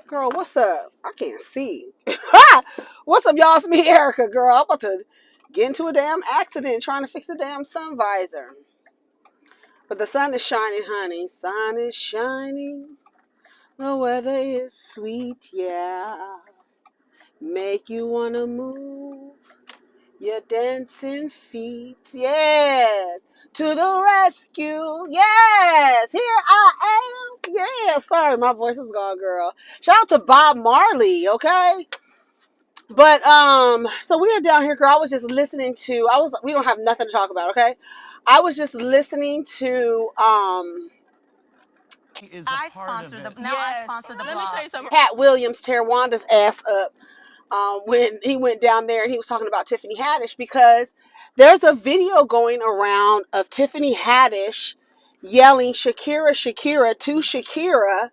Girl, what's up? I can't see. What's up, y'all? It's me, Erica, girl. I'm about to get into a damn accident trying to fix a damn sun visor. But the sun is shining, honey. Sun is shining. The weather is sweet, yeah. Make you wanna move your dancing feet. Yes. To the rescue. Yes. Here I am. Yeah. Sorry, my voice is gone, girl. Shout out to Bob Marley, okay? But so we are down here, girl. I was just listening to we don't have nothing to talk about, okay? I was just listening to I sponsor the blog. Let me tell you something. Cat Williams tear Wanda's ass up when he went down there and he was talking about Tiffany Haddish, because there's a video going around of Tiffany Haddish yelling Shakira, Shakira to Shakira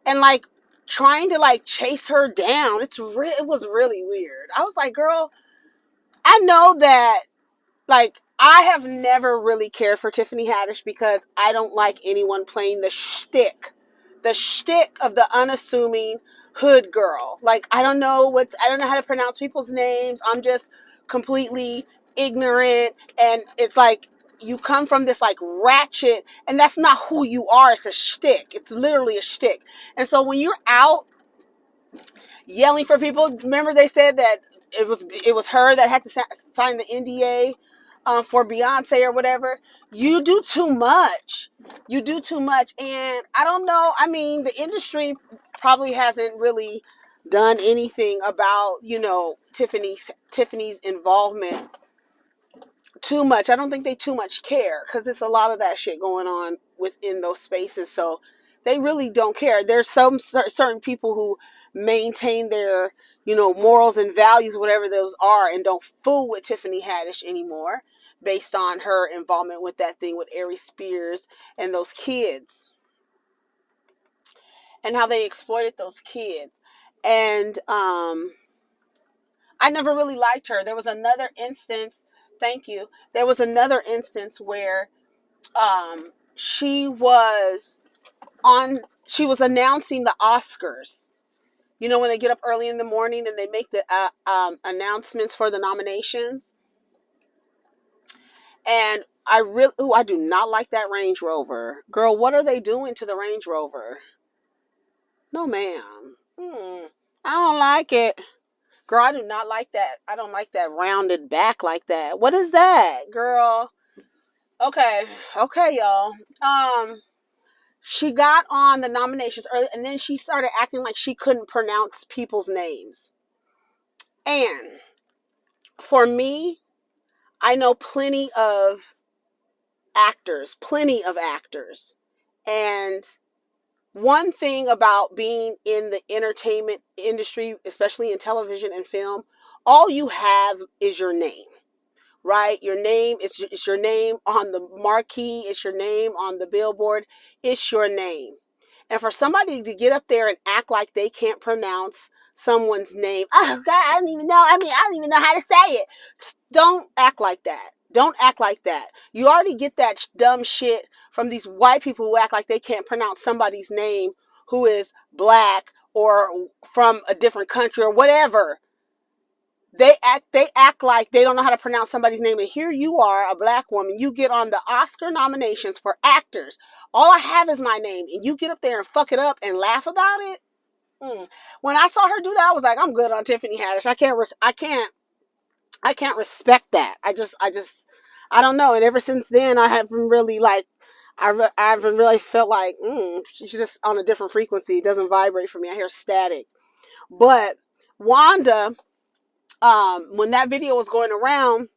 and like trying to like chase her down. It was really weird. I was like, girl, I know that like I have never really cared for Tiffany Haddish because I don't like anyone playing the shtick of the unassuming hood girl. Like I don't know how to pronounce people's names. I'm just completely ignorant, and it's like you come from this like ratchet, and that's not who you are. It's a shtick. It's literally a shtick. And so when you're out yelling for people, remember they said that it was her that had to sign the NDA for Beyonce or whatever. You do too much. And I don't know. I mean, the industry probably hasn't really done anything about, Tiffany's involvement too much. I don't think they too much care because it's a lot of that shit going on within those spaces. So they really don't care. There's some certain people who maintain their, morals and values, whatever those are, and don't fool with Tiffany Haddish anymore based on her involvement with that thing with Ari Spears and those kids and how they exploited those kids. And I never really liked her. There was another instance. Thank you. There was another instance where she was announcing the Oscars. You know, when they get up early in the morning and they make the announcements for the nominations. And I do not like that Range Rover. Girl, what are they doing to the Range Rover? No, ma'am. I don't like it. Girl, I do not like that. I don't like that rounded back like that. What is that, girl? Okay, y'all. She got on the nominations early, and then she started acting like she couldn't pronounce people's names. And for me, I know plenty of actors. And one thing about being in the entertainment industry, especially in television and film, all you have is your name, right? Your name is your name on the marquee. It's your name on the billboard. It's your name. And for somebody to get up there and act like they can't pronounce someone's name, oh God, I don't even know. I don't even know how to say it. Don't act like that. Don't act like that. You already get that dumb shit from these white people who act like they can't pronounce somebody's name who is black or from a different country or whatever. They act like they don't know how to pronounce somebody's name. And here you are, a black woman. You get on the Oscar nominations for actors. All I have is my name. And you get up there and fuck it up and laugh about it. When I saw her do that, I was like, I'm good on Tiffany Haddish. I can't respect that. I don't know. And ever since then, I haven't really I haven't really felt like, she's just on a different frequency. It doesn't vibrate for me. I hear static. But Wanda, when that video was going around,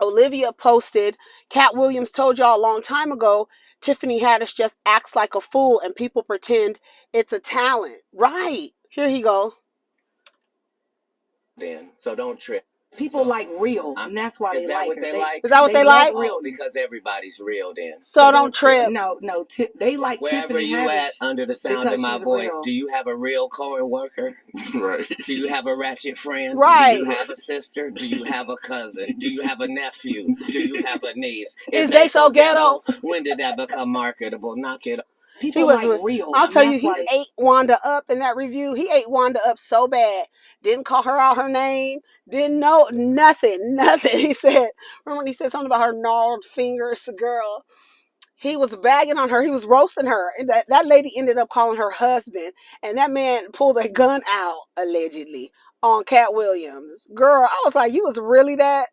Olivia posted, Cat Williams told y'all a long time ago, Tiffany Haddish just acts like a fool and people pretend it's a talent. Right. Here he go. Then, so don't trip. People like real, and that's why they like her. Is that what they like? Real, because everybody's real then. So don't trip. No, they like wherever Tiffany you Haddish at under the sound of my voice. real. Do you have a real co-worker? Right. Do you have a ratchet friend? Right. Do you have a sister? Do you have a cousin? Do you have a nephew? Do you have a niece? Is they so ghetto? When did that become marketable? Knock it. People like real. I'll tell you, That's he why ate Wanda up in that review. He ate Wanda up so bad. Didn't call her out her name. Didn't know nothing. He said, remember when he said something about her gnarled fingers, girl? He was bagging on her. He was roasting her. And that lady ended up calling her husband. And that man pulled a gun out, allegedly, on Cat Williams. Girl, I was like, you was really that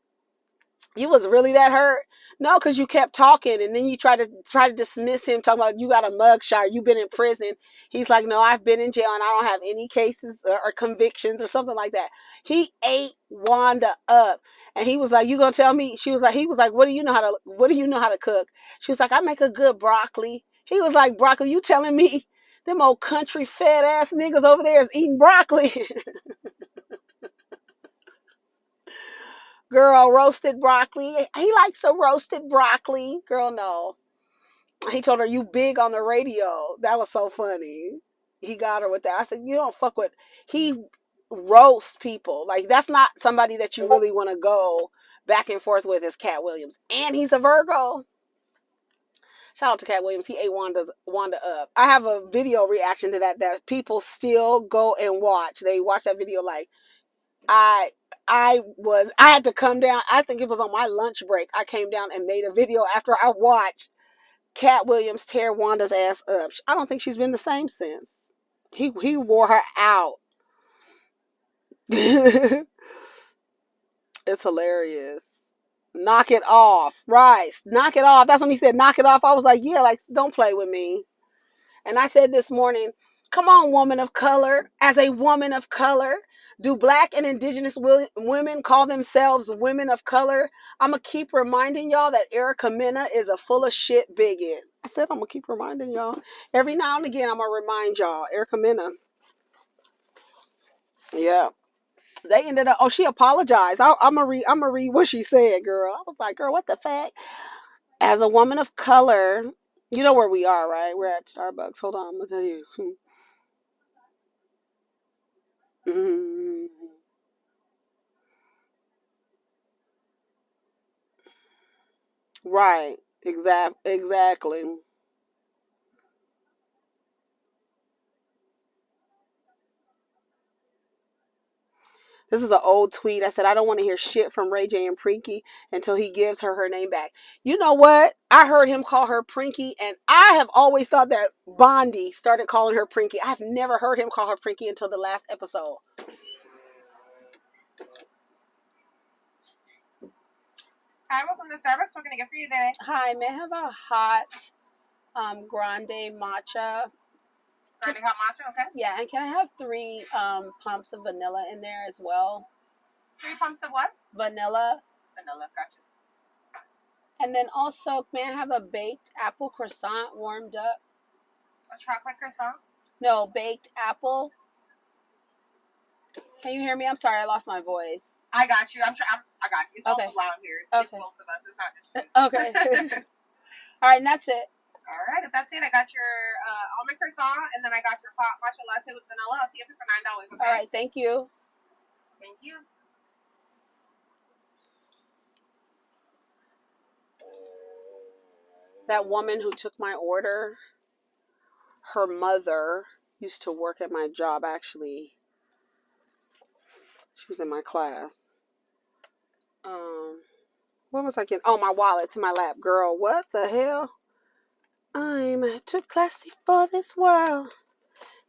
hurt? No, because you kept talking, and then you try to dismiss him, talking about you got a mugshot, you've been in prison. He's like, no, I've been in jail and I don't have any cases or convictions or something like that. He ate Wanda up, and he was like, you gonna tell me? He was like, what do you know how to cook? She was like, I make a good broccoli. He was like, broccoli? You telling me them old country fed ass niggas over there is eating broccoli? Girl, roasted broccoli. He likes a roasted broccoli. Girl, no. He told her, you big on the radio. That was so funny. He got her with that. I said, you don't fuck with. He roasts people. Like, that's not somebody that you really want to go back and forth with, is Cat Williams. And he's a Virgo. Shout out to Cat Williams. He ate Wanda up. I have a video reaction to that people still go and watch. They watch that video like, I had to come down. I think it was on my lunch break. I came down and made a video after I watched Cat Williams tear Wanda's ass up. I don't think she's been the same since. He wore her out. It's hilarious. Knock it off. Right. Knock it off. That's when he said knock it off. I was like, yeah, like, don't play with me. And I said this morning, come on, woman of color. As a woman of color, do Black and Indigenous women call themselves women of color? I'm going to keep reminding y'all that EricaMena is a full of shit bigot. I said I'm going to keep reminding y'all. Every now and again, I'm going to remind y'all. EricaMena. Yeah. They ended up, she apologized. I'm going to read what she said, girl. I was like, girl, what the fuck? As a woman of color, you know where we are, right? We're at Starbucks. Hold on, I'm going to tell you. Mm-hmm. Right. Exactly. This is an old tweet. I said, I don't want to hear shit from Ray J and Prinky until he gives her name back. You know what? I heard him call her Prinky, and I have always thought that Bondi started calling her Prinky. I've never heard him call her Prinky until the last episode. Hi, welcome to Starbucks. What can I get for you today? Hi, may I have a hot grande matcha? Grande hot matcha, okay. Yeah, and can I have 3 pumps of vanilla in there as well? 3 pumps of what? Vanilla. Vanilla, gotcha. And then also, may I have a baked apple croissant warmed up? A chocolate croissant? No, baked apple. Can you hear me? I'm sorry, I lost my voice. I got you. I got you. It's okay. also loud here. It's okay. both of us. It's not just you. Okay. All right, and that's it. All right, if that's it, I got your almond croissant, and then I got your hot matcha latte with vanilla. I'll see you for $9. Okay? All right, thank you. Thank you. That woman who took my order, her mother used to work at my job, actually. She was in my class. What was I getting? Oh, my wallet's in my lap. Girl, what the hell? I'm too classy for this world.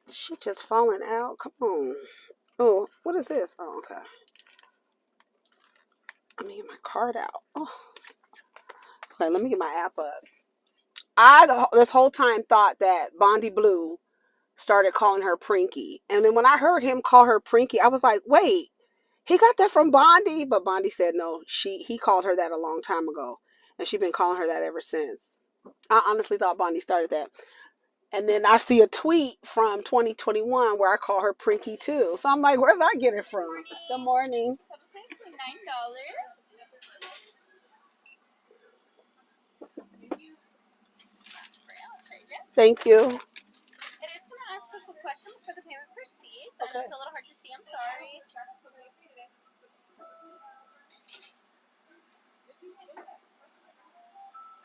She just falling out. Come on. Oh, what is this? Oh, okay. Let me get my card out. Oh. Okay, let me get my app up. I this whole time thought that Bondi Blue started calling her Prinky. And then when I heard him call her Prinky, I was like, wait, he got that from Bondi? But Bondi said no, he called her that a long time ago. And she's been calling her that ever since. I honestly thought Bondi started that. And then I see a tweet from 2021 where I call her Prinky too. So I'm like, where did I get it from? Good morning. $9. Thank you. It is going to ask a quick question before the payment proceeds. I know it's a little hard to see. I'm sorry.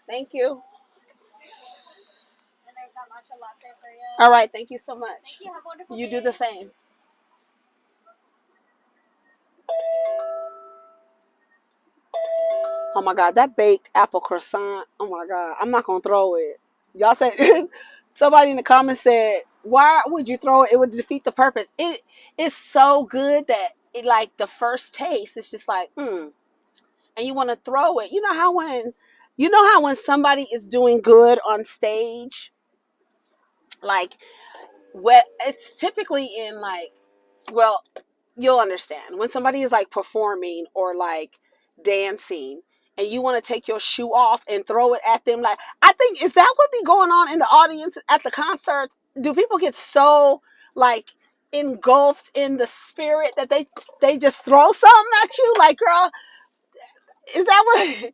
Thank you. And there's that matcha latte for you. All right, thank you so much. Thank you. Have a wonderful You day. do the same. Oh my God, that baked apple croissant. Oh my God, I'm not gonna throw it. Y'all said somebody in the comments said, "Why would you throw it? It would defeat the purpose." It is so good that it like the first taste, it's just like, and you want to throw it. You know how when somebody is doing good on stage, like it's typically in like, well, you'll understand when somebody is like performing or like dancing and you want to take your shoe off and throw it at them. Like, I think, is that what be going on in the audience at the concerts? Do people get so like engulfed in the spirit that they just throw something at you? Like, girl, is that what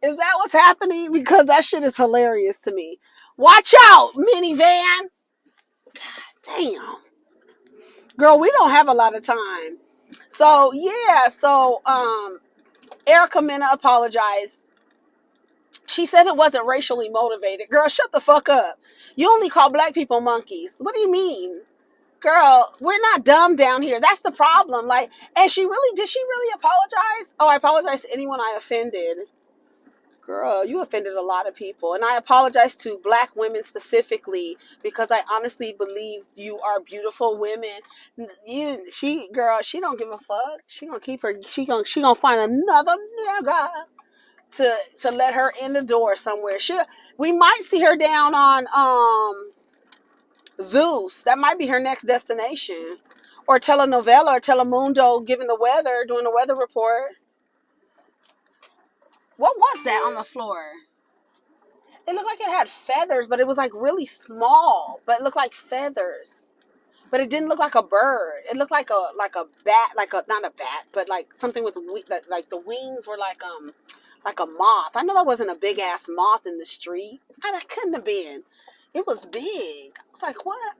is that what's happening? Because that shit is hilarious to me. Watch out, minivan. Damn. Girl, we don't have a lot of time. So yeah, EricaMena apologized. She said it wasn't racially motivated. Girl, shut the fuck up. You only call black people monkeys. What do you mean? Girl, we're not dumb down here. That's the problem. Like, and did she really apologize? Oh, I apologize to anyone I offended. Girl, you offended a lot of people. And I apologize to black women specifically because I honestly believe you are beautiful women. She don't give a fuck. She gonna find another nigga to let her in the door somewhere. We might see her down on Zeus. That might be her next destination. Or telenovela or Telemundo giving the weather, doing the weather report. What was that on the floor? It looked like it had feathers, but it was like really small. But it looked like feathers. But it didn't look like a bird. It looked like a bat, not a bat, but like something with like the wings were like a moth. I know that wasn't a big ass moth in the street. That couldn't have been. It was big. I was like, what?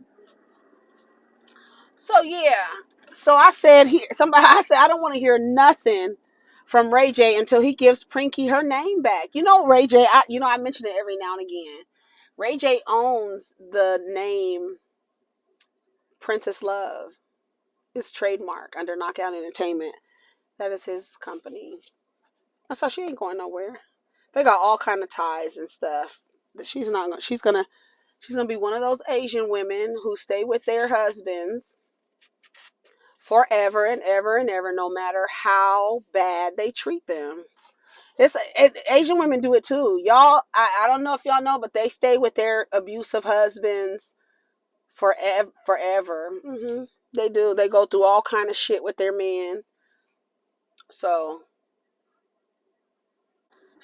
So yeah. So I said I don't want to hear nothing from Ray J until he gives Prinky her name back. You know, Ray J, I mention it every now and again. Ray J owns the name Princess Love. It's trademark under Knockout Entertainment. That is his company. So she ain't going nowhere. They got all kind of ties and stuff. She's gonna be one of those Asian women who stay with their husbands forever and ever and ever, no matter how bad they treat them. Asian women do it too. Y'all, I don't know if y'all know, but they stay with their abusive husbands forever. They do. They go through all kind of shit with their men. So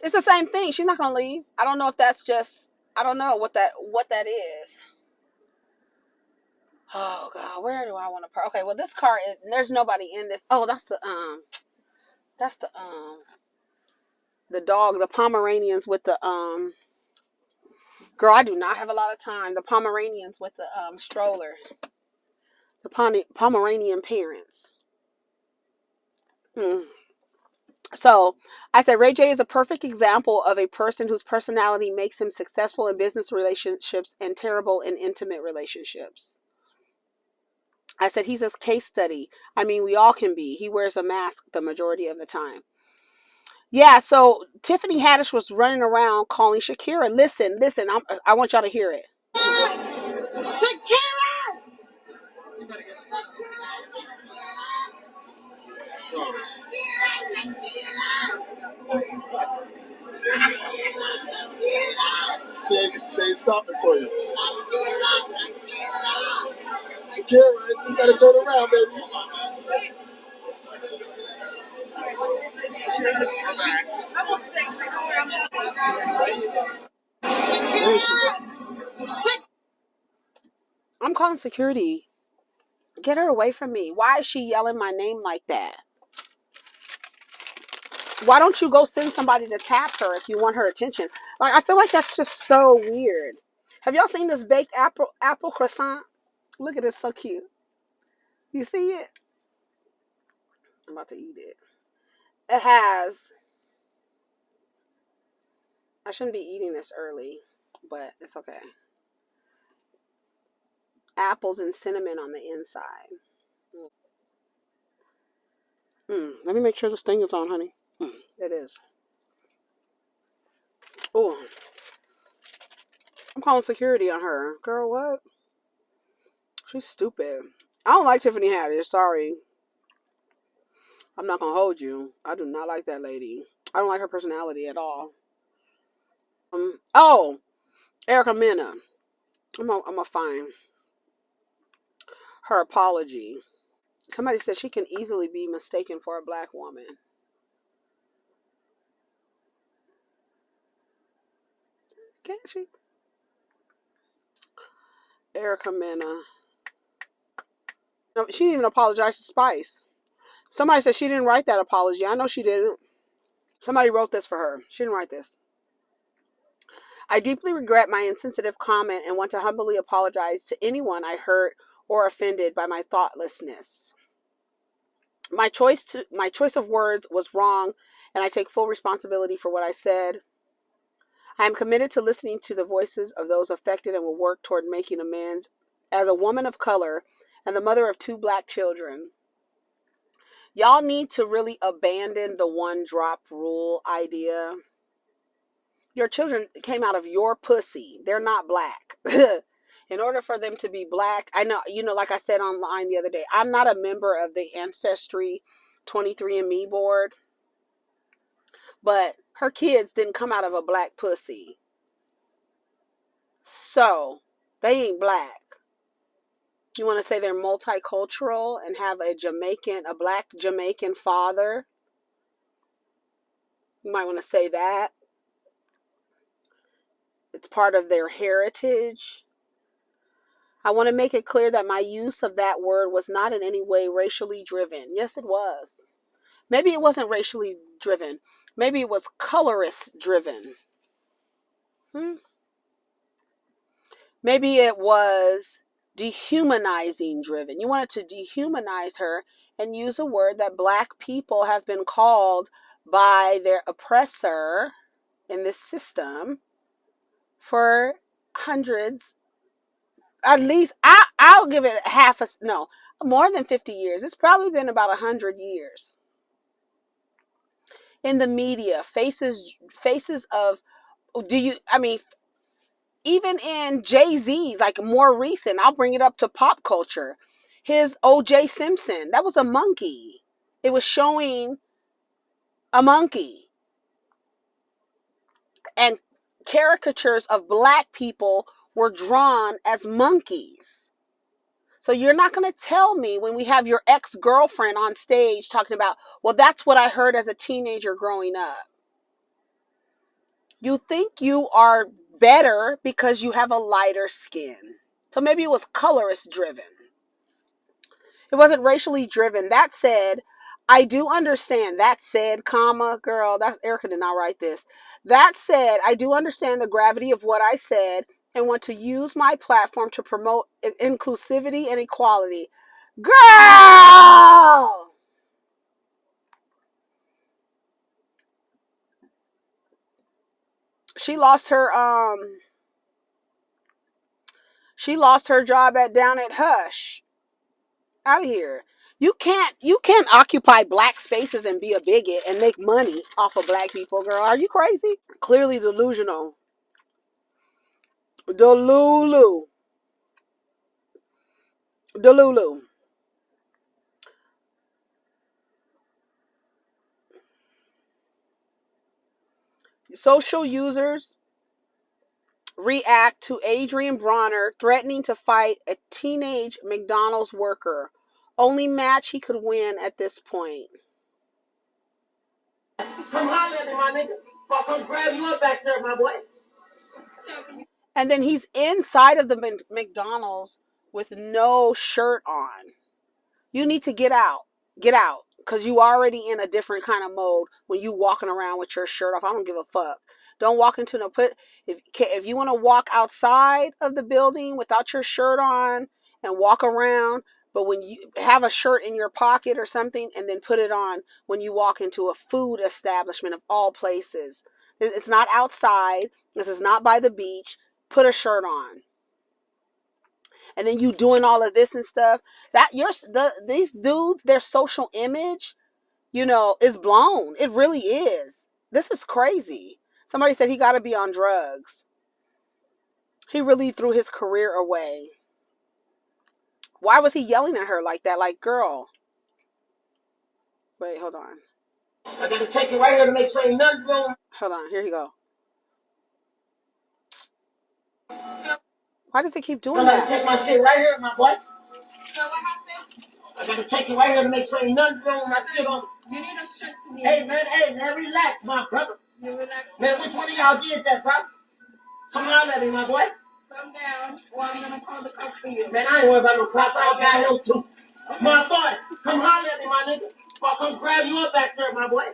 it's the same thing. She's not gonna leave. I don't know if that's just. I don't know what that is. Oh God, where do I want to park? Okay, well this car is. There's nobody in this. Oh, that's the dog, the Pomeranians with the Girl, I do not have a lot of time. The Pomeranians with the stroller. The Pomeranian parents. So I said Ray J is a perfect example of a person whose personality makes him successful in business relationships and terrible in intimate relationships. I said he's a case study. I mean, we all can be. He wears a mask the majority of the time. Yeah, so Tiffany Haddish was running around calling Shakira. Listen, I want y'all to hear it. Shakira! Shay, stop it for you. Shakira, you gotta turn around, baby. I'm calling security. Get her away from me. Why is she yelling my name like that? Why don't you go send somebody to tap her if you want her attention? Like, I feel like that's just so weird. Have y'all seen this baked apple croissant? Look at it, so cute. You see it? I'm about to eat it. It has. I shouldn't be eating this early, but it's okay. apples and cinnamon on the inside. Let me make sure this thing is on, honey. It is. Oh, I'm calling security on her. Girl, what? She's stupid. I don't like Tiffany Haddish. Sorry. I'm not going to hold you. I do not like that lady. I don't like her personality at all. Oh, EricaMena. I'm gonna find her apology. Somebody said she can easily be mistaken for a black woman. Can't she? EricaMena. No, she didn't even apologize to Spice. Somebody said she didn't write that apology. I know she didn't. Somebody wrote this for her. She didn't write this. I deeply regret my insensitive comment and want to humbly apologize to anyone I hurt or offended by my thoughtlessness. My choice of words was wrong, and I take full responsibility for what I said. I am committed to listening to the voices of those affected and will work toward making amends. As a woman of color and the mother of 2 black children, y'all need to really abandon the one drop rule idea. Your children came out of your pussy. They're not black. In order for them to be black, I know, like I said online the other day, I'm not a member of the Ancestry 23andMe board, but her kids didn't come out of a black pussy. So, they ain't black. You want to say they're multicultural and have a black Jamaican father? You might want to say that. It's part of their heritage. I want to make it clear that my use of that word was not in any way racially driven. Yes, it was. Maybe it wasn't racially driven. Maybe it was colorist driven. Maybe it was dehumanizing driven. You wanted to dehumanize her and use a word that black people have been called by their oppressor in this system for hundreds, at least, I'll give it more than 50 years. It's probably been about 100 years. In the media, faces of, even in Jay-Z's, like more recent, I'll bring it up to pop culture. His O.J. Simpson, that was a monkey. It was showing a monkey. And caricatures of black people were drawn as monkeys. So you're not going to tell me when we have your ex-girlfriend on stage talking about, well, that's what I heard as a teenager growing up. You think you are better because you have a lighter skin. So maybe it was colorist driven. It wasn't racially driven. That said, I do understand. That said, girl, that's Erica did not write this. That said, I do understand the gravity of what I said and want to use my platform to promote inclusivity and equality. Girl! She lost her job down at Hush. Out of here. You can't occupy black spaces and be a bigot and make money off of black people, girl. Are you crazy? Clearly delusional. Delulu. Social users react to AdrianBroner threatening to fight a teenage McDonald's worker. Only match he could win at this point. Come holler at me, my nigga. I'll come grab you up back there, my boy. And then he's inside of the McDonald's with no shirt on. You need to get out. Get out. Because you already in a different kind of mode when you walking around with your shirt off. I don't give a fuck. Don't walk into if you want to walk outside of the building without your shirt on and walk around, but when you have a shirt in your pocket or something and then put it on when you walk into a food establishment of all places. It's not outside. This is not by the beach. Put a shirt on. and then you doing all of this and stuff. That these dudes, their social image, is blown. It really is. This is crazy. Somebody said he got to be on drugs. He really threw his career away. Why was he yelling at her like that? Like, girl. Wait, hold on. I gotta take it right here to make sure ain't nothing wrong. Hold on, here you go. Why does it keep doing I that? gotta take my shit right here, my boy. So what happened? I gotta take it right here to make sure ain't nothing wrong with my shit on. You need a shit to me. Hey man, relax, my brother. You relax. Man, which one of y'all did that, bro? Come on at me, my boy. Calm down, or I'm gonna call the cops for you. Man, I ain't worried about no cops. I'll got him too. My boy, come holler at me, my nigga. I'll come grab you up back there, my boy.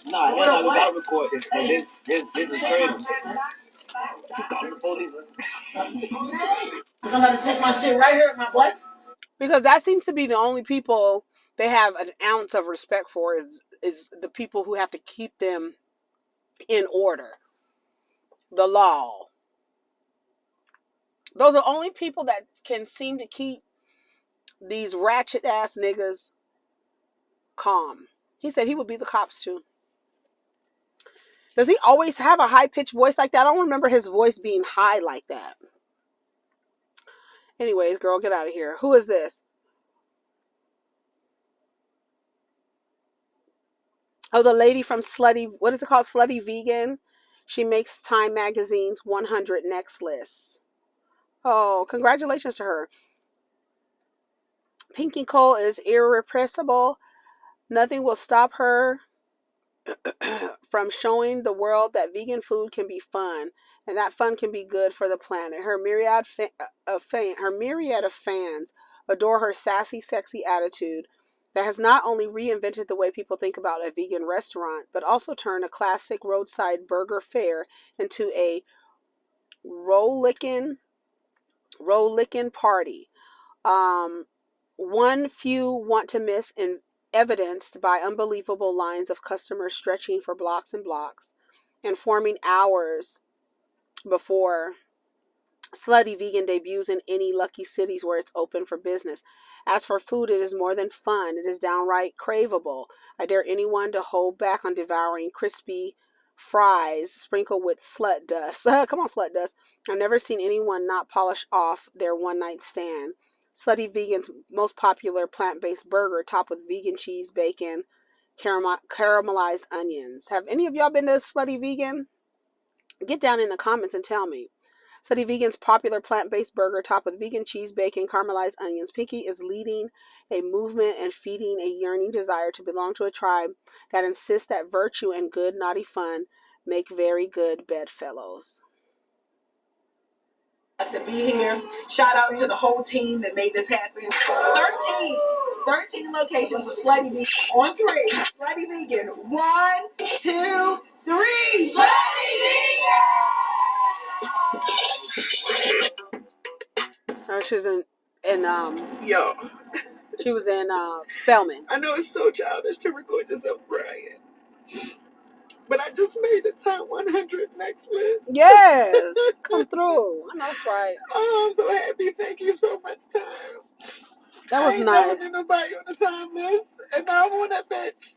Nah, hell no, we gotta record this. This is crazy. She calling the police. I'm about to take my shit right here, my boy. Because that seems to be the only people they have an ounce of respect for is the people who have to keep them in order. The law. Those are only people that can seem to keep these ratchet ass niggas calm. He said he would be the cops too. Does he always have a high-pitched voice like that? I don't remember his voice being high like that. Anyways, girl, get out of here. Who is this? Oh, the lady from what is it called? Slutty Vegan. She makes Time Magazine's 100 Next list. Oh, congratulations to her. Pinky Cole is irrepressible. Nothing will stop her from showing the world that vegan food can be fun, and that fun can be good for the planet. Her myriad of fans adore her sassy, sexy attitude that has not only reinvented the way people think about a vegan restaurant, but also turned a classic roadside burger fare into a roll-licking party. One few want to miss, and evidenced by unbelievable lines of customers stretching for blocks and blocks and forming hours before Slutty Vegan debuts in any lucky cities where it's open for business. As for food, it is more than fun. It is downright craveable. I dare anyone to hold back on devouring crispy fries sprinkled with slut dust. Come on, slut dust. I've never seen anyone not polish off their one-night stand. Slutty Vegan's most popular plant-based burger, topped with vegan cheese, bacon, caramelized onions. Have any of y'all been to Slutty Vegan? Get down in the comments and tell me. Slutty Vegan's popular plant-based burger, topped with vegan cheese, bacon, caramelized onions. Pinky is leading a movement and feeding a yearning desire to belong to a tribe that insists that virtue and good, naughty fun make very good bedfellows. To be here. Shout out to the whole team that made this happen. 13 locations of Slutty Vegan on 3. Slutty Vegan. 1, 2, 3. Slutty Oh, she's in Yo, she was in Spelman. I know it's so childish to record yourself crying, but I just made the top 100 next list. Yes, come through. I know that's right. Oh, I'm so happy. Thank you so much, Time. That was I ain't nice. never been nobody on the time list, and now I'm on that bitch.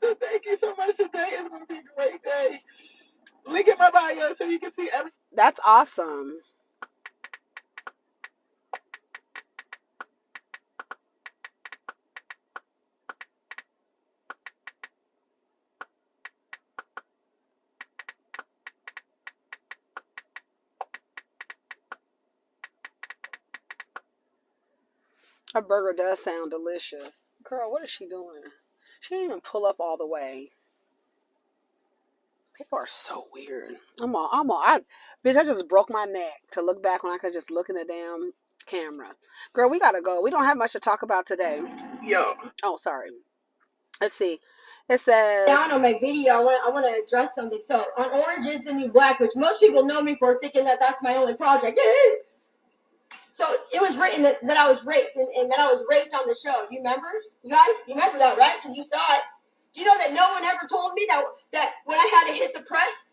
So thank you so much. Today is going to be a great day. Link in my bio so you can see everything. That's awesome. Her burger does sound delicious. Girl, what is she doing? She didn't even pull up all the way. People are so weird. Bitch, I just broke my neck to look back when I could just look in the damn camera. Girl, we gotta go. We don't have much to talk about today. Yo. Oh, sorry. Let's see. It says... Down on my video, I want to address something. So, on Orange is the New Black, which most people know me for, thinking that that's my only project. So, it was written that I was raped, and that I was raped on the show. You remember? You guys? You remember that, right? Because you saw it. Do you know that no one ever told me that when I had to hit the press,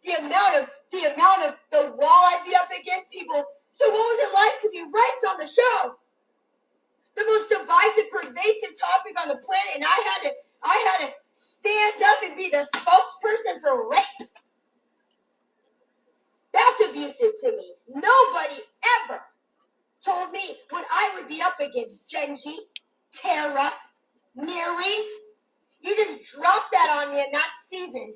the amount of the wall I'd be up against people. So what was it like to be raped on the show? The most divisive, pervasive topic on the planet, and I had to stand up and be the spokesperson for rape. That's abusive to me. Nobody ever told me what I would be up against. Genji, Tara, Neri. You just dropped that on me in that season.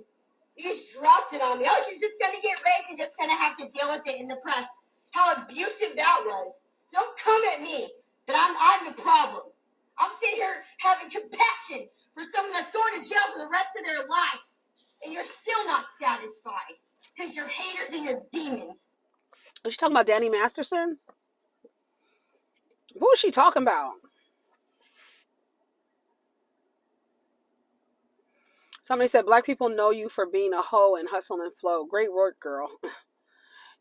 You just dropped it on me. Oh, she's just going to get raped and just going to have to deal with it in the press. How abusive that was. Don't come at me that I'm the problem. I'm sitting here having compassion for someone that's going to jail for the rest of their life. And you're still not satisfied because you're haters and you're demons. Was she talking about Danny Masterson? What was she talking about? Somebody said, black people know you for being a hoe and hustle and flow. Great work, girl.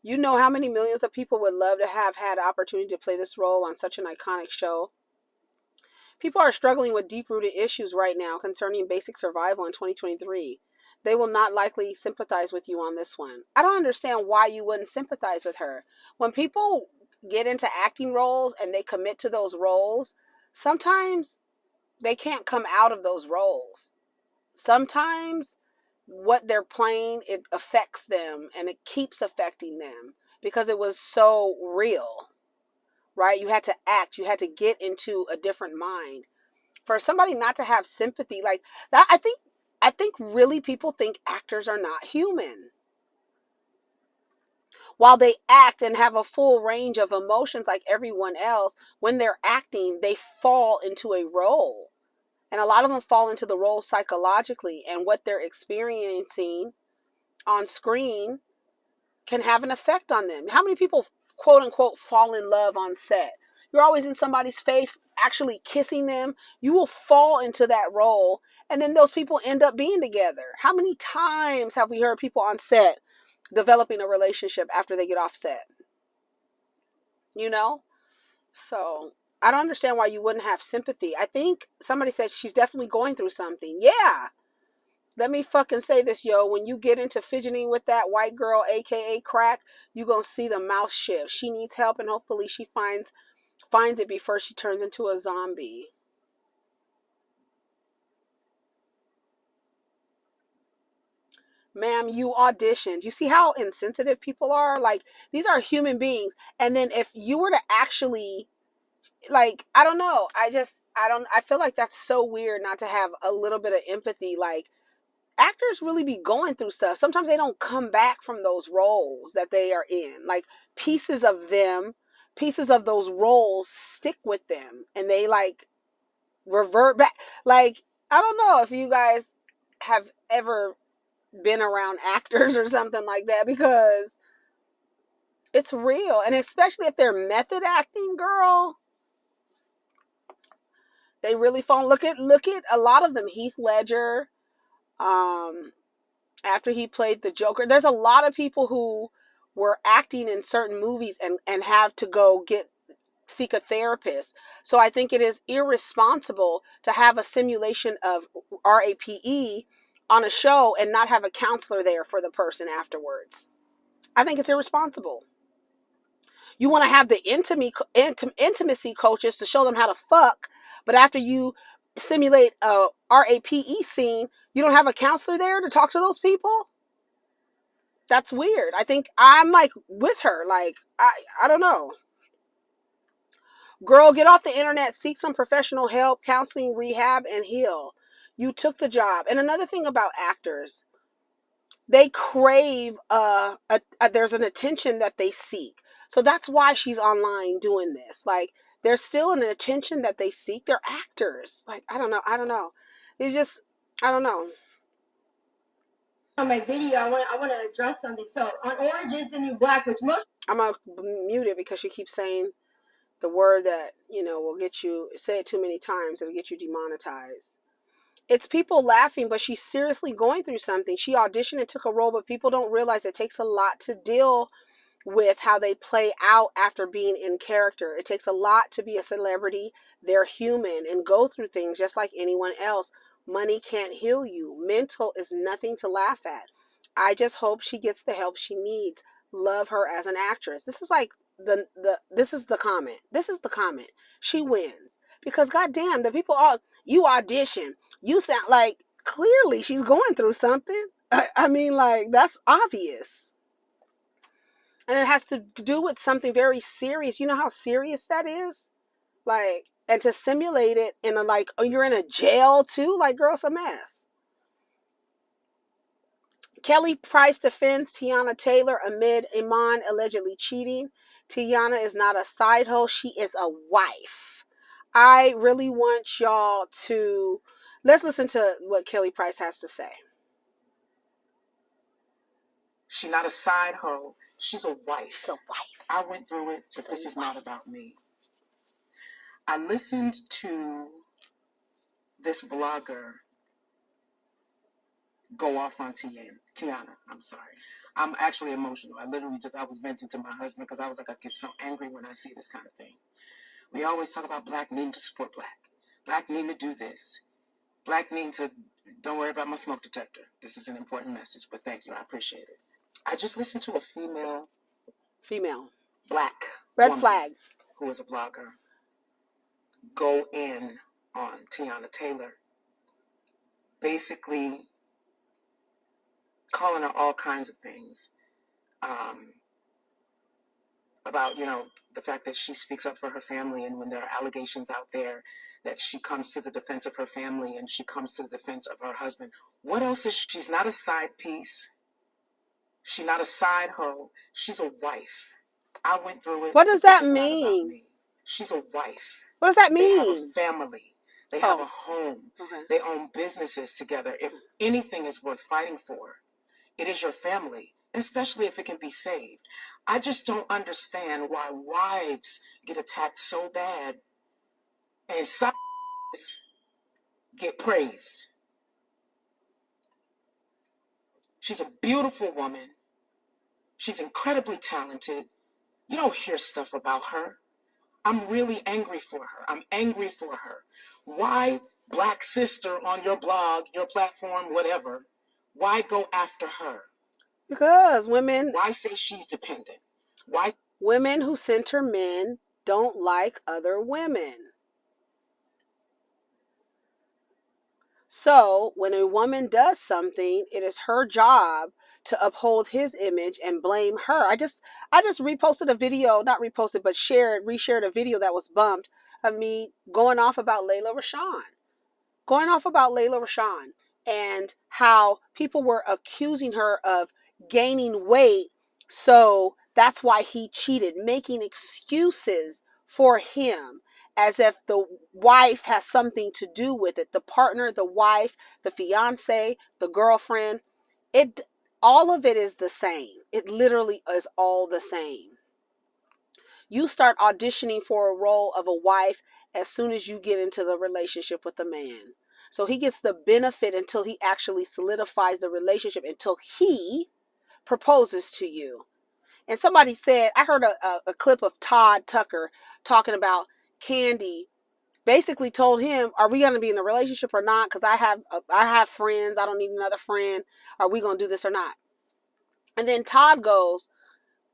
You know how many millions of people would love to have had the opportunity to play this role on such an iconic show? People are struggling with deep-rooted issues right now concerning basic survival in 2023. They will not likely sympathize with you on this one. I don't understand why you wouldn't sympathize with her. When people get into acting roles and they commit to those roles, sometimes they can't come out of those roles. Sometimes what they're playing, it affects them and it keeps affecting them because it was so real, right? You had to act, you had to get into a different mind. For somebody not to have sympathy like that, I think really people think actors are not human. While they act and have a full range of emotions like everyone else, when they're acting, they fall into a role. And a lot of them fall into the role psychologically, and what they're experiencing on screen can have an effect on them. How many people, quote unquote, fall in love on set? You're always in somebody's face, actually kissing them. You will fall into that role, and then those people end up being together. How many times have we heard people on set developing a relationship after they get off set? You know? So I don't understand why you wouldn't have sympathy. I think somebody said she's definitely going through something. Yeah. Let me fucking say this, yo. When you get into fidgeting with that white girl, aka crack, you gonna see the mouth shift. She needs help, and hopefully she finds it before she turns into a zombie. Ma'am, you auditioned. You see how insensitive people are? Like, these are human beings. And then if you were to actually, like, I don't know. I feel like that's so weird not to have a little bit of empathy. Like, actors really be going through stuff. Sometimes they don't come back from those roles that they are in. Like, pieces of those roles stick with them and they like revert back. Like, I don't know if you guys have ever been around actors or something like that, because it's real. And especially if they're method acting, girl, they really fall. Look at a lot of them. Heath Ledger, after he played the Joker, there's a lot of people who were acting in certain movies and have to go seek a therapist. So I think it is irresponsible to have a simulation of RAPE on a show and not have a counselor there for the person afterwards. I think it's irresponsible. You want to have the intimacy coaches to show them how to fuck, but after you simulate a RAPE scene, you don't have a counselor there to talk to those people? That's weird. I think I'm like with her. Like, I don't know. Girl, get off the internet, seek some professional help, counseling, rehab, and heal. You took the job. And another thing about actors, they crave there's an attention that they seek. So that's why she's online doing this. Like, there's still an attention that they seek. They're actors. Like, I don't know. It's just, I don't know. On my video, I want to address something. So on Orange is the New Black, which most I'm gonna mute it because she keeps saying the word that, will get you, say it too many times, it'll get you demonetized. It's people laughing, but she's seriously going through something. She auditioned and took a role, but people don't realize it takes a lot to deal with how they play out after being in character. It takes a lot to be a celebrity. They're human and go through things just like anyone else. Money can't heal you. Mental is nothing to laugh at. I just hope she gets the help she needs. Love her as an actress. This is like this is the comment. This is the comment. She wins. Because goddamn, the people all you audition. You sound like clearly she's going through something. I mean, like, that's obvious. And it has to do with something very serious. You know how serious that is? Like, and to simulate it in a, like, oh, you're in a jail too? Like, girl, it's a mess. Kelly Price defends Teyana Taylor amid Iman allegedly cheating. Teyana is not a side hoe. She is a wife. I really want y'all to, let's listen to what Kelly Price has to say. She's not a side hoe. She's a wife. She's a wife. I went through it, but this is not about me. I listened to this blogger go off on Teyana. I'm sorry. I'm actually emotional. I was venting to my husband because I was like, I get so angry when I see this kind of thing. We always talk about black needing to support black. Black needing to do this. Black needing to, don't worry about my smoke detector. This is an important message, but thank you. I appreciate it. I just listened to a female black red flag who is a blogger go in on Teyana Taylor, basically calling her all kinds of things about, the fact that she speaks up for her family, and when there are allegations out there that she comes to the defense of her family and she comes to the defense of her husband. What else is she's not a side piece. She's not a side hoe. She's a wife. I went through it. What does that mean? She's a wife. What does that mean? They have a family. They have a home. Okay. They own businesses together. If anything is worth fighting for, it is your family, especially if it can be saved. I just don't understand why wives get attacked so bad and some get praised. She's a beautiful woman. She's incredibly talented. You don't hear stuff about her. I'm really angry for her. I'm angry for her. Why, black sister on your blog, your platform, whatever, why go after her? Because women... Why say she's dependent? Why? Women who center men don't like other women. So when a woman does something, it is her job to uphold his image and blame her. I just reposted a video, not reposted, but reshared a video that was bumped of me going off about Layla Rashawn and how people were accusing her of gaining weight. So that's why he cheated, making excuses for him as if the wife has something to do with it. The partner, the wife, the fiance, the girlfriend, all of it is the same. It literally is all the same. You start auditioning for a role of a wife as soon as you get into the relationship with a man. So he gets the benefit until he actually solidifies the relationship, until he proposes to you. And somebody said, I heard a clip of Todd Tucker talking about Candy, basically told him, are we going to be in a relationship or not? Because I have friends. I don't need another friend. Are we going to do this or not? And then Todd goes,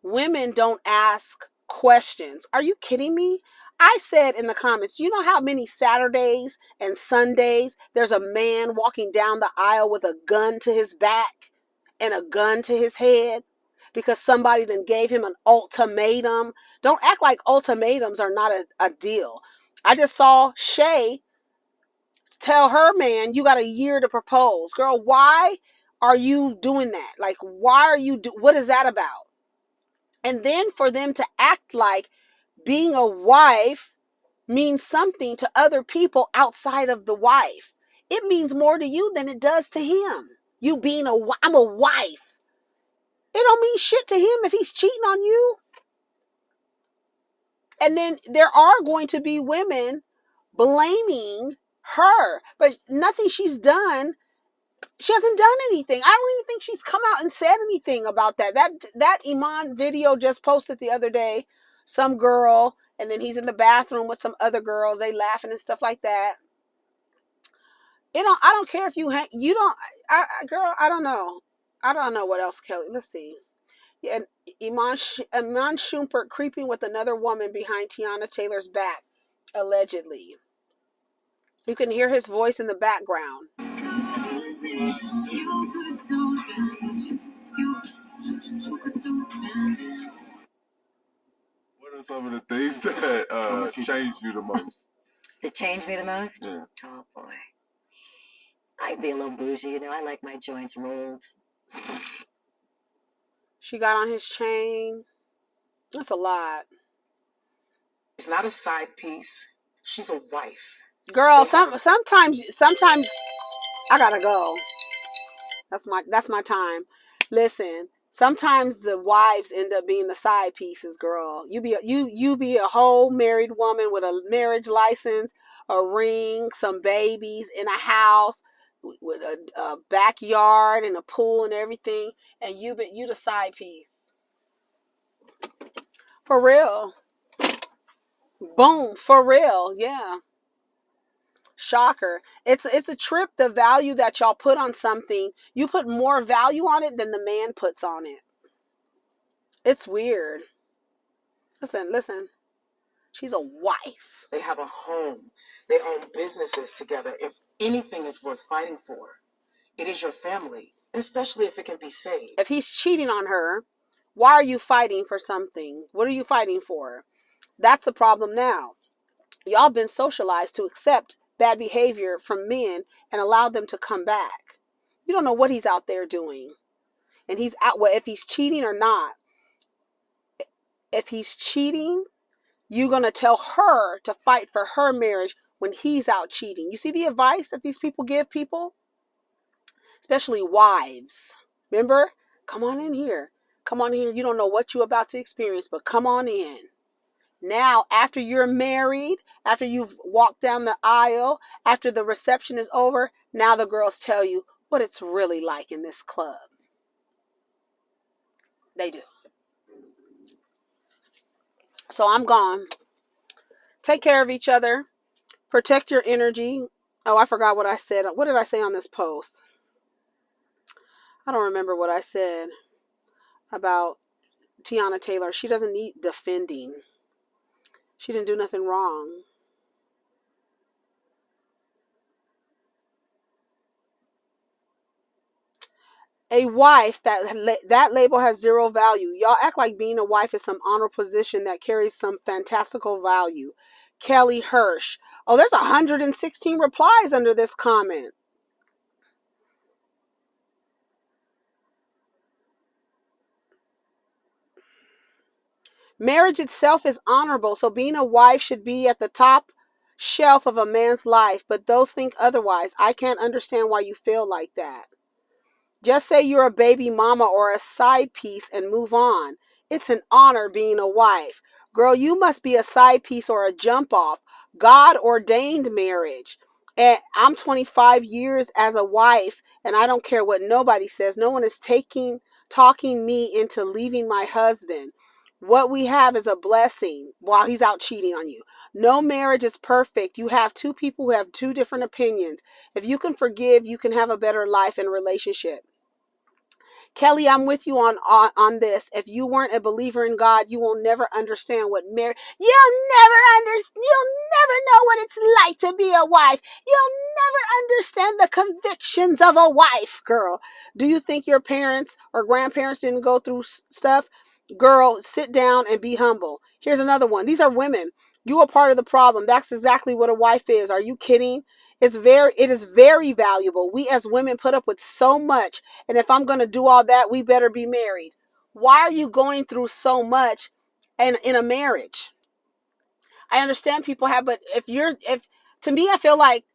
women don't ask questions. Are you kidding me? I said in the comments, you know how many Saturdays and Sundays there's a man walking down the aisle with a gun to his back and a gun to his head because somebody then gave him an ultimatum? Don't act like ultimatums are not a deal. I just saw Shay tell her man, you got a year to propose. Girl, why are you doing that? Like, why are you what is that about? And then for them to act like being a wife means something to other people outside of the wife. It means more to you than it does to him. You being I'm a wife. It don't mean shit to him if he's cheating on you. And then there are going to be women blaming her, but nothing she's done. She hasn't done anything. I don't even think she's come out and said anything about that. That Iman video just posted the other day, some girl, and then he's in the bathroom with some other girls. They laughing and stuff like that. I don't care if girl, I don't know. I don't know what else, Kelly. Let's see. Yeah, and Iman Shumpert creeping with another woman behind Teyana Taylor's back, allegedly. You can hear his voice in the background. What are some of the things that changed you the most? That changed me the most? Yeah. Oh, boy. I'd be a little bougie, you know. I like my joints rolled. She got on his chain. That's a lot. It's not a side piece. She's a wife. Girl, sometimes I gotta go. That's my time. Listen, sometimes the wives end up being the side pieces, girl. You be a whole married woman with a marriage license, a ring, some babies, in a house with a backyard and a pool and everything, and you the side piece. For real. Boom, for real. Yeah. Shocker. It's a trip, the value that y'all put on something. You put more value on it than the man puts on it. It's weird. Listen. She's a wife. They have a home. They own businesses together. If anything is worth fighting for, it is your family, especially if it can be saved. If he's cheating on her, why are you fighting for something? What are you fighting for? That's the problem now. Y'all been socialized to accept bad behavior from men and allow them to come back. You don't know what he's out there doing. And he's out, well, if he's cheating or not. If he's cheating, you're going to tell her to fight for her marriage when he's out cheating. You see the advice that these people give people? Especially wives. Remember? Come on in here. Come on in here. You don't know what you're about to experience, but come on in. Now, after you're married, after you've walked down the aisle, after the reception is over, now the girls tell you what it's really like in this club. They do. So I'm gone. Take care of each other. Protect your energy. Oh, I forgot what I said. What did I say on this post? I don't remember what I said about Teyana Taylor. She doesn't need defending. She didn't do nothing wrong. A wife, that label has zero value. Y'all act like being a wife is some honor position that carries some fantastical value. Kelly Hirsch. Oh, there's 116 replies under this comment. Marriage itself is honorable, so being a wife should be at the top shelf of a man's life, but those think otherwise. I can't understand why you feel like that. Just say you're a baby mama or a side piece and move on. It's an honor being a wife. Girl, you must be a side piece or a jump off. God ordained marriage. And I'm 25 years as a wife, and I don't care what nobody says. No one is talking me into leaving my husband. What we have is a blessing while he's out cheating on you. No marriage is perfect. You have two people who have two different opinions. If you can forgive, you can have a better life and relationship. Kelly, I'm with you on this. If you weren't a believer in God, you will never understand what marriage. You'll never know what it's like to be a wife. You'll never understand the convictions of a wife, girl. Do you think your parents or grandparents didn't go through stuff? Girl, sit down and be humble. Here's another one. These are women. You are part of the problem. That's exactly what a wife is. Are you kidding? It is very valuable. We as women put up with so much. And if I'm going to do all that, we better be married. Why are you going through so much in a marriage? I understand people have, but to me, I feel like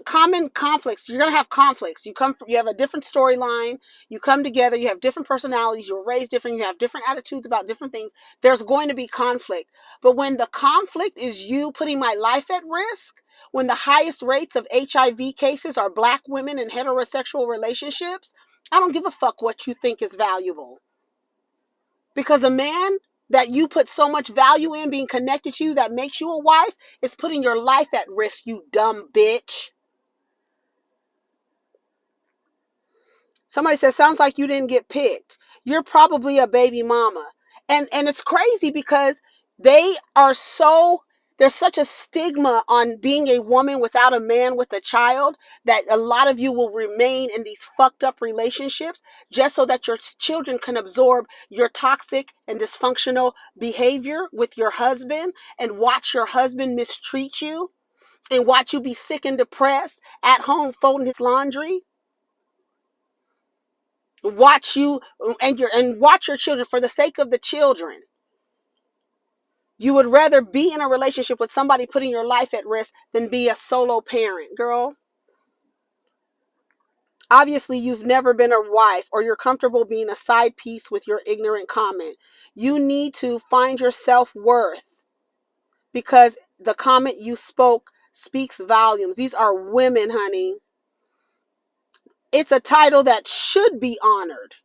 common conflicts. You're going to have conflicts. You have a different storyline. You come together. You have different personalities. You're raised different. You have different attitudes about different things. There's going to be conflict. But when the conflict is you putting my life at risk, when the highest rates of HIV cases are Black women in heterosexual relationships, I don't give a fuck what you think is valuable. Because a man that you put so much value in being connected to you that makes you a wife is putting your life at risk, you dumb bitch. Somebody says, sounds like you didn't get picked. You're probably a baby mama. And it's crazy because there's such a stigma on being a woman without a man with a child that a lot of you will remain in these fucked up relationships just so that your children can absorb your toxic and dysfunctional behavior with your husband and watch your husband mistreat you and watch you be sick and depressed at home folding his laundry. Watch you and watch your children for the sake of the children. You would rather be in a relationship with somebody putting your life at risk than be a solo parent, girl. Obviously, you've never been a wife or you're comfortable being a side piece with your ignorant comment. You need to find your self-worth because the comment you spoke speaks volumes. These are women, honey. It's a title that should be honored.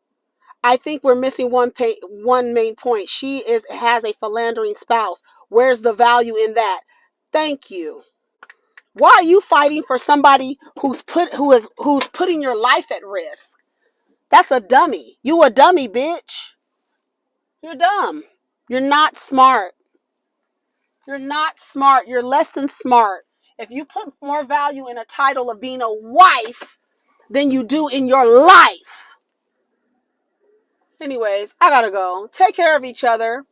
I think we're missing one main point. She has a philandering spouse. Where's the value in that? Thank you. Why are you fighting for somebody who's putting your life at risk? That's a dummy. You a dummy, bitch. You're dumb. You're not smart. You're not smart. You're less than smart. If you put more value in a title of being a wife than you do in your life. Anyways, I gotta go. Take care of each other.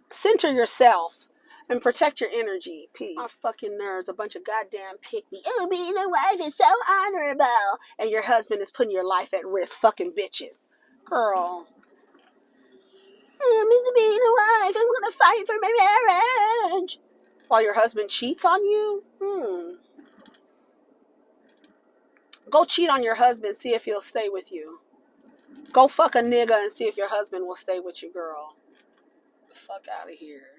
Center yourself and protect your energy. Peace. My fucking nerves. A bunch of goddamn pick me. Oh, being a wife is so honorable. And your husband is putting your life at risk. Fucking bitches. Girl. I'm being a wife. I'm gonna fight for my marriage. While your husband cheats on you? Go cheat on your husband. See if he'll stay with you. Go fuck a nigga and see if your husband will stay with you, girl. Fuck out of here.